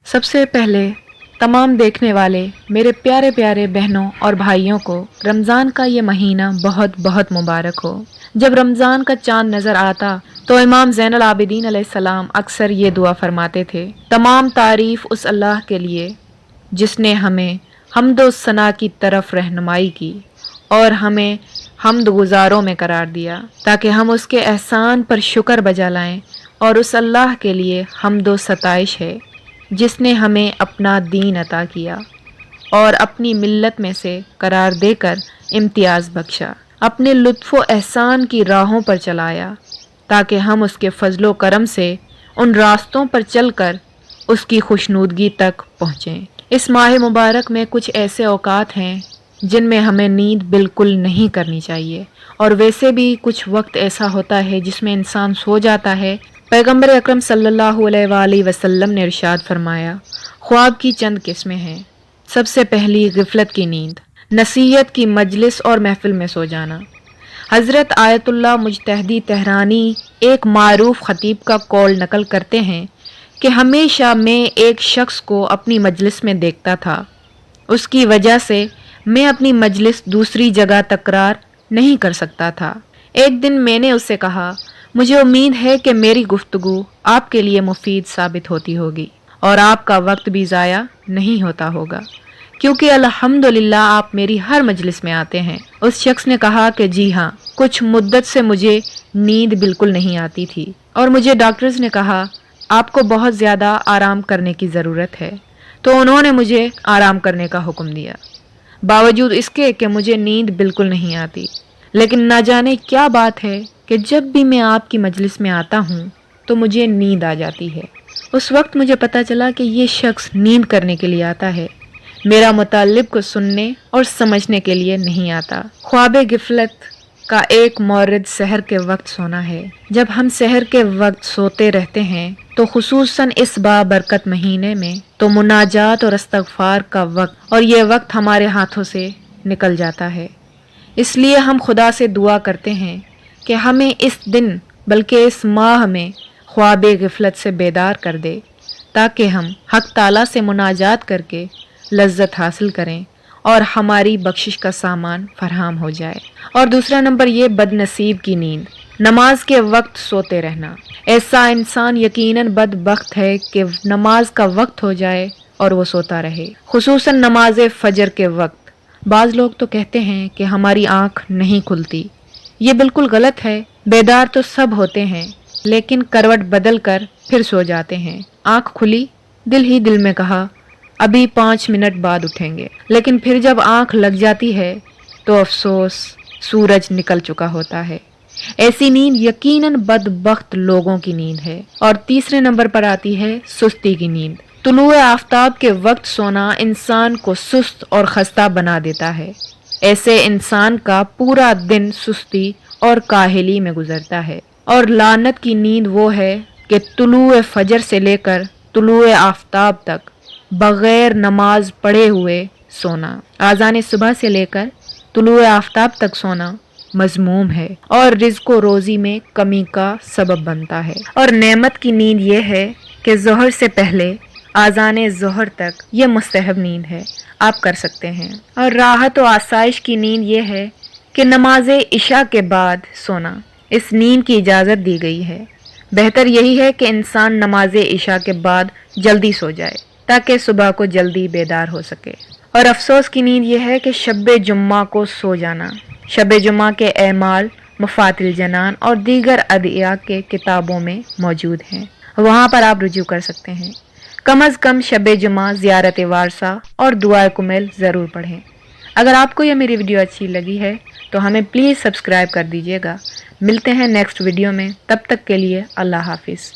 सबसे पहले तमाम देखने वाले मेरे प्यारे प्यारे बहनों और भाइयों को रमज़ान का ये महीना बहुत बहुत मुबारक हो। जब रमज़ान का चांद नज़र आता तो इमाम ज़ैनुल आबिदीन अलैहिस्सलाम अक्सर ये दुआ फरमाते थे, तमाम तारीफ़ उस अल्लाह के लिए जिसने हमें हम्दो सना की तरफ रहनुमाई की और हमें हम्द गुज़ारों में करार दिया, ताकि हम उसके एहसान पर शुक्र बजा लाएं। और उस अल्लाह के लिए हम्दो सताइश है जिसने हमें अपना दीन अता किया और अपनी मिल्लत में से करार देकर इम्तियाज़ बख्शा, अपने लुत्फ़ो एहसान की राहों पर चलाया, ताकि हम उसके फजलो करम से उन रास्तों पर चलकर उसकी खुशनुदगी तक पहुँचें। इस माह मुबारक में कुछ ऐसे औकात हैं जिनमें हमें नींद बिल्कुल नहीं करनी चाहिए, और वैसे भी कुछ वक्त ऐसा होता है जिसमें इंसान सो जाता है। पैगंबर अकरम सल्लल्लाहु अलैहि वसल्लम ने इरशाद फरमाया, ख्वाब की चंद किस्में हैं। सबसे पहली गिफलत की नींद, नसीहत की मजलिस और महफिल में सो जाना। हज़रत आयतुल्लाह मुजतहदी तेहरानी एक मारूफ खतीब का कौल नकल करते हैं कि हमेशा मैं एक शख्स को अपनी मजलिस में देखता था, उसकी वजह से मैं अपनी मजलिस दूसरी जगह तकरार नहीं कर सकता था। एक दिन मैंने उससे कहा, मुझे उम्मीद है कि मेरी गुफ्तगू आपके लिए मुफीद साबित होती होगी और आपका वक्त भी ज़ाया नहीं होता होगा, क्योंकि अल्हम्दुलिल्लाह आप मेरी हर मजलिस में आते हैं। उस शख्स ने कहा कि जी हाँ, कुछ मुद्दत से मुझे नींद बिल्कुल नहीं आती थी और मुझे डॉक्टर्स ने कहा आपको बहुत ज़्यादा आराम करने की ज़रूरत है, तो उन्होंने मुझे आराम करने का हुक्म दिया। बावजूद इसके कि मुझे नींद बिल्कुल नहीं आती, लेकिन ना जाने क्या बात है कि जब भी मैं आपकी मजलिस में आता हूँ तो मुझे नींद आ जाती है। उस वक्त मुझे पता चला कि ये शख्स नींद करने के लिए आता है, मेरा मुतालिब को सुनने और समझने के लिए नहीं आता। ख्वाब गिफलत का एक मौरद सहर के वक्त सोना है। जब हम सहर के वक्त सोते रहते हैं तो खुसूसन इस बाबरकत महीने में तो मुनाजात और इस्तगफार का वक्त, और ये वक्त हमारे हाथों से निकल जाता है। इसलिए हम खुदा से दुआ करते हैं कि हमें इस दिन बल्कि इस माह में ख्वाब गिफलत से बेदार कर दे, ताकि हम हक ताला से मुनाजात करके लज्जत हासिल करें और हमारी बख्शिश का सामान फराहम हो जाए। और दूसरा नंबर ये बदनसीब की नींद, नमाज के वक्त सोते रहना। ऐसा इंसान यकीनन बदबख्त है कि नमाज का वक्त हो जाए और वो सोता रहे, खुसूसन नमाज फजर के वक्त। बाज़ लोग तो कहते हैं कि हमारी आँख नहीं खुलती, ये बिल्कुल गलत है। बेदार तो सब होते हैं, लेकिन करवट बदल कर फिर सो जाते हैं। आँख खुली, दिल ही दिल में कहा अभी 5 मिनट बाद उठेंगे, लेकिन फिर जब आँख लग जाती है तो अफसोस सूरज निकल चुका होता है। ऐसी नींद यकीनन बदबख्त लोगों की नींद है। और तीसरे नंबर पर आती है सुस्ती की नींद। तुलुए आफ्ताब के वक्त सोना इंसान को सुस्त और खस्ता बना देता है। ऐसे इंसान का पूरा दिन सुस्ती और काहली में गुजरता है। और लानत की नींद वो है कि तुलुए फजर से लेकर तुलुए आफ्ताब तक बगैर नमाज पढ़े हुए सोना, आज़ान सुबह से लेकर तुलुए आफ्ताब तक सोना मजमूम है और रिज़्क़ व रोज़ी में कमी का सबब बनता है। और नेमत की नींद ये है कि ज़ोहर से पहले आज़ान ज़ोहर तक ये मुस्तहब नींद है, आप कर सकते हैं। और राहत व आसाइश की नींद ये है कि नमाज इशा के बाद सोना, इस नींद की इजाज़त दी गई है। बेहतर यही है कि इंसान नमाज इशा के बाद जल्दी सो जाए ताकि सुबह को जल्दी बेदार हो सके। और अफसोस की नींद यह है कि शब जुम्मा को सो जाना। शब जुम्मा के एमाल मफातिल जनान और दीगर अदिया के किताबों में मौजूद हैं, वहाँ पर आप रुजू कर सकते हैं। कम अज़ कम शब जुम्मा ज़ियारत वारसा और दुआ कुमेल ज़रूर पढ़ें। अगर आपको यह मेरी वीडियो अच्छी लगी है तो हमें प्लीज़ सब्सक्राइब कर दीजिएगा। मिलते हैं नेक्स्ट वीडियो में, तब तक के लिए अल्लाह हाफिज़।